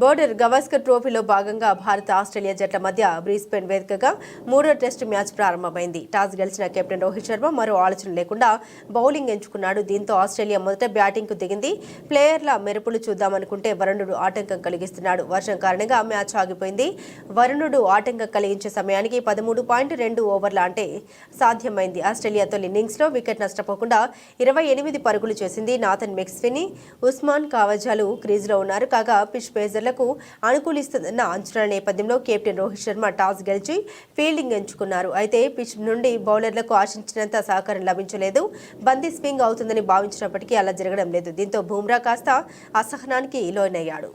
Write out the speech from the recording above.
Border Gavaskar ట్రోఫీలో భాగంగా భారత ఆస్ట్రేలియా జట్ల మధ్య బ్రిస్బేన్ వేదికగా మూడో టెస్టు మ్యాచ్ ప్రారంభమైంది. టాస్ గెలిచిన కెప్టెన్ రోహిత్ శర్మ మరో ఆలోచన లేకుండా బౌలింగ్ ఎంచుకున్నాడు. దీంతో ఆస్ట్రేలియా మొదట బ్యాటింగ్కు దిగింది. ప్లేయర్ల మెరుపులు చూద్దామనుకుంటే వరుణుడు ఆటంకం కలిగిస్తున్నాడు. వర్షం కారణంగా మ్యాచ్ ఆగిపోయింది. వరుణుడు ఆటంకం కలిగించే సమయానికి 13.2 ఓవర్ల అంటే సాధ్యమైంది. ఆస్ట్రేలియా తొలి ఇన్నింగ్స్లో వికెట్ నష్టపోకుండా 28 పరుగులు చేసింది. నాథన్ మెక్స్వెనీ, ఉస్మాన్ కావజాలు క్రీజులో ఉన్నారు. కాగా పిచ్ పేసర్లకు అనుకూలిస్తుందన్న అంచనాల నేపథ్యంలో కెప్టెన్ రోహిత్ శర్మ టాస్ గెలిచి ఫీల్డింగ్ ఎంచుకున్నారు. అయితే పిచ్ నుండి బౌలర్లకు ఆశించినంత సహకారం లభించలేదు. బంతి స్వింగ్ అవుతుందని భావించినప్పటికీ అలా జరగడం లేదు. దీంతో బుమ్రా కాస్త అసహనానికి లోనయ్యాడు.